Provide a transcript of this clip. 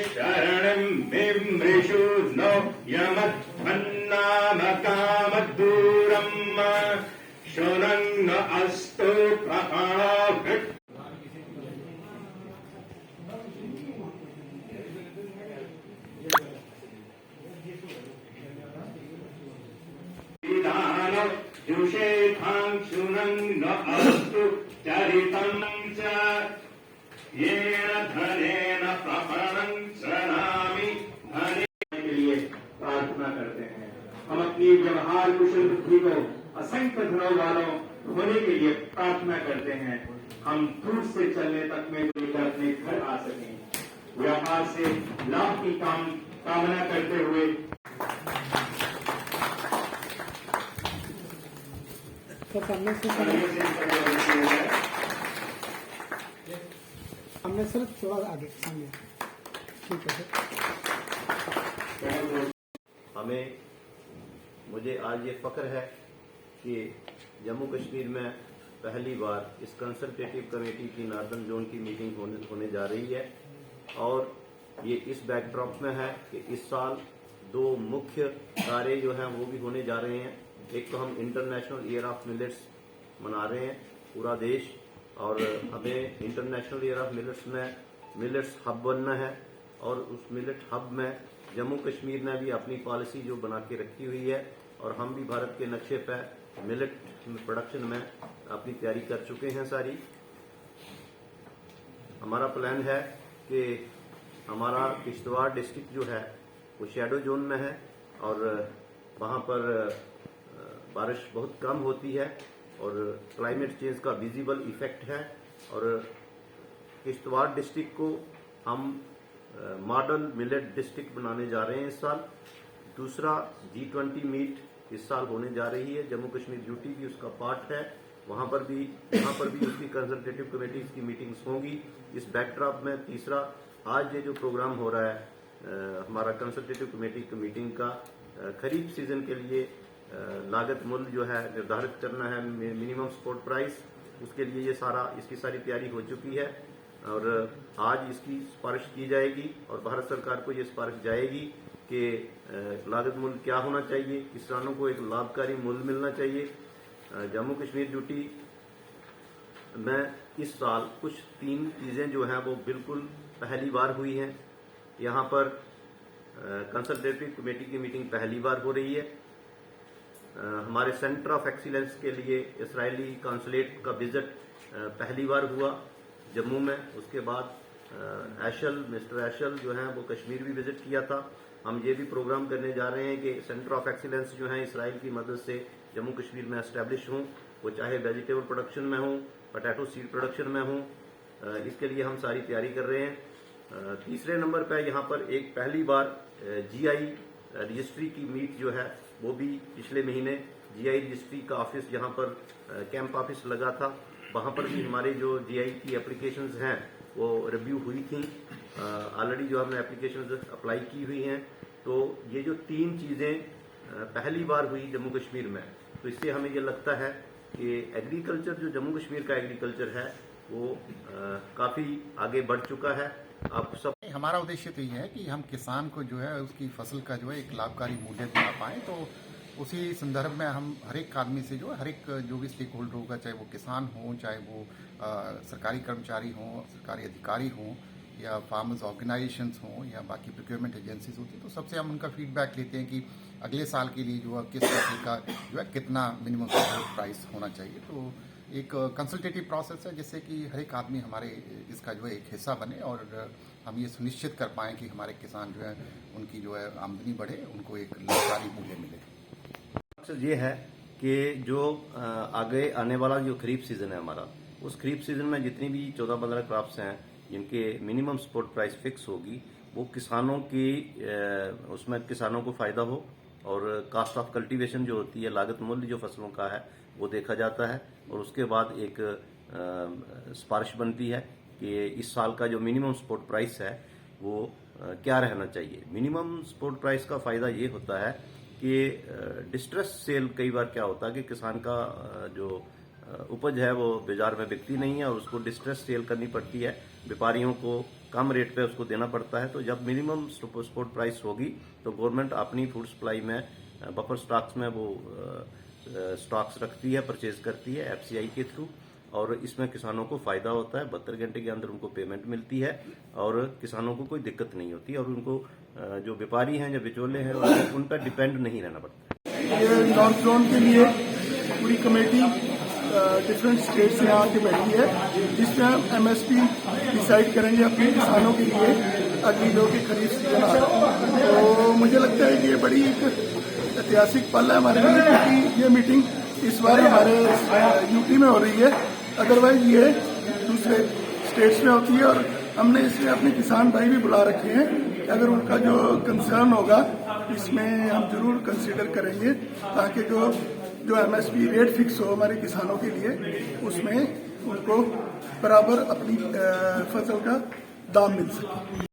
शरणं बिम्रिषु नो यमध्वन्नाम कामदूरम् शरणं अस्तु प्रहाभृत् जुषेथांशुनं न अस्तु चरितं च येन धनेन प्रपणं चरामि धने के लिए प्रार्थना करते हैं। हम अपनी व्यवहार कुशल बुद्धि को असंख्य धनों वालों होने के लिए प्रार्थना करते हैं। हम दूर से चलने तक में लेकर अपने घर आ सकें। व्यापार से लाभ की कामना करते हुए सामने सर थोड़ा आगे सामने। ठीक है सर। मुझे आज ये फख्र है कि जम्मू कश्मीर में पहली बार इस कंसल्टेटिव कमेटी की नॉर्दर्न जोन की मीटिंग होने जा रही है और ये इस बैकड्रॉप में है कि इस साल दो मुख्य कार्य जो हैं वो भी होने जा रहे हैं। एक तो हम इंटरनेशनल ईयर ऑफ मिलेट्स मना रहे हैं पूरा देश और हमें इंटरनेशनल ईयर ऑफ मिलेट्स में मिलेट्स हब बनना है और उस मिलेट हब में जम्मू कश्मीर ने भी अपनी पॉलिसी जो बना के रखी हुई है और हम भी भारत के नक्शे पर मिलेट प्रोडक्शन में अपनी तैयारी कर चुके हैं सारी। हमारा प्लान है कि हमारा किश्तवाड़ डिस्ट्रिक्ट जो है वो शैडो जोन में है और वहाँ पर बारिश बहुत कम होती है और क्लाइमेट चेंज का विजिबल इफेक्ट है और किश्तवाड़ डिस्ट्रिक्ट को हम मॉडल मिलेट डिस्ट्रिक्ट बनाने जा रहे हैं इस साल। दूसरा G20 मीट इस साल होने जा रही है। जम्मू कश्मीर ड्यूटी भी उसका पार्ट है। वहाँ पर भी उसकी कंसल्टेटिव कमेटी की मीटिंग्स होंगी। इस बैकड्रॉप में तीसरा आज ये जो प्रोग्राम हो रहा है हमारा कंसल्टेटिव कमेटी की मीटिंग का खरीफ सीजन के लिए लागत मूल्य जो है निर्धारित करना है, मिनिमम सपोर्ट प्राइस, उसके लिए ये इसकी सारी तैयारी हो चुकी है और आज इसकी सिफारिश की जाएगी और भारत सरकार को ये सिफारिश जाएगी कि लागत मूल्य क्या होना चाहिए, किसानों को एक लाभकारी मूल्य मिलना चाहिए। जम्मू कश्मीर ड्यूटी में इस साल कुछ 3 चीजें जो हैं वो बिल्कुल पहली बार हुई हैं। यहाँ पर कंसल्टेटिव कमेटी की मीटिंग पहली बार हो रही है। हमारे सेंटर ऑफ एक्सीलेंस के लिए इसराइली कॉन्सुलेट का विजिट पहली बार हुआ जम्मू में। उसके बाद मिस्टर एशल जो हैं वो कश्मीर भी विजिट किया था। हम ये भी प्रोग्राम करने जा रहे हैं कि सेंटर ऑफ एक्सीलेंस जो है इसराइल की मदद से जम्मू कश्मीर में एस्टेब्लिश हों, वो चाहे वेजिटेबल प्रोडक्शन में हो, पोटैटो सीड प्रोडक्शन में हो। इसके लिए हम सारी तैयारी कर रहे हैं। तीसरे नंबर पर यहाँ पर एक पहली बार GI रजिस्ट्री की मीट जो है वो भी पिछले महीने GI रजिस्ट्री का ऑफिस जहाँ पर कैंप ऑफिस लगा था वहाँ पर भी हमारे जो GI की एप्लीकेशंस हैं वो रिव्यू हुई थी। ऑलरेडी जो हमने एप्लीकेशंस अप्लाई की हुई हैं। तो ये जो 3 चीज़ें पहली बार हुई जम्मू कश्मीर में, तो इससे हमें ये लगता है कि एग्रीकल्चर जो जम्मू कश्मीर का एग्रीकल्चर है वो काफ़ी आगे बढ़ चुका है। आप सब हमारा उद्देश्य तो ये है कि हम किसान को जो है उसकी फसल का जो है एक लाभकारी मूल्य दिला पाएं। तो उसी संदर्भ में हम हर एक आदमी से जो है हर एक जो भी स्टेक होल्डर होगा, चाहे वो किसान हो, चाहे वो सरकारी कर्मचारी हों, सरकारी अधिकारी हों या फार्मर्स ऑर्गेनाइजेशंस हों या बाकी प्रोक्योरमेंट एजेंसीज होती हैं, तो सबसे हम उनका फीडबैक लेते हैं कि अगले साल के लिए जो है किस फसल का जो है कितना मिनिमम सपोर्ट प्राइस होना चाहिए। तो एक कंसल्टेटिव प्रोसेस है जिससे कि हर एक आदमी हमारे इसका जो है एक हिस्सा बने और हम ये सुनिश्चित कर पाएँ कि हमारे किसान जो है उनकी जो है आमदनी बढ़े, उनको एक लाभकारी मूल्य मिले। मकसद ये है कि जो आगे आने वाला जो खरीफ सीजन है हमारा, उस खरीफ सीजन में जितनी भी 14-15 क्रॉप्स हैं जिनके मिनिमम सपोर्ट प्राइस फिक्स होगी, वो किसानों की उसमें किसानों को फायदा हो और कास्ट ऑफ कल्टीवेशन जो होती है, लागत मूल्य जो फसलों का है वो देखा जाता है और उसके बाद एक सिफारिश बनती है कि इस साल का जो मिनिमम सपोर्ट प्राइस है वो क्या रहना चाहिए। मिनिमम सपोर्ट प्राइस का फायदा ये होता है कि डिस्ट्रेस सेल कई बार क्या होता है कि किसान का जो उपज है वो बाजार में बिकती नहीं है और उसको डिस्ट्रेस सेल करनी पड़ती है व्यापारियों को कम रेट पे उसको देना पड़ता है। तो जब मिनिमम सपोर्ट प्राइस होगी तो गवर्नमेंट अपनी फूड सप्लाई में बफर स्टॉक्स में वो स्टॉक्स रखती है, परचेज करती है FCI के थ्रू, और इसमें किसानों को फायदा होता है। 72 घंटे के अंदर उनको पेमेंट मिलती है और किसानों को कोई दिक्कत नहीं होती और उनको जो व्यापारी हैं, जो बिचौले हैं, उन पर डिपेंड नहीं रहना पड़ता। ये नॉर्थ जोन के लिए पूरी कमेटी डिफरेंट स्टेट से आके बैठी है, जिसमें हम MSP डिसाइड करेंगे अपने किसानों के लिए अगली जो की खरीफ सीजन आ रहा है। तो मुझे लगता है कि ये बड़ी एक ऐतिहासिक पल है हमारे लिए, क्योंकि ये मीटिंग इस बार हमारे UP में हो रही है, अदरवाइज ये दूसरे स्टेट्स में होती है। और हमने इसमें अपने किसान भाई भी बुला रखे हैं, अगर उनका जो कंसर्न होगा इसमें हम जरूर कंसीडर करेंगे, ताकि जो MSP रेट फिक्स हो हमारे किसानों के लिए, उसमें उनको बराबर अपनी फसल का दाम मिल सके।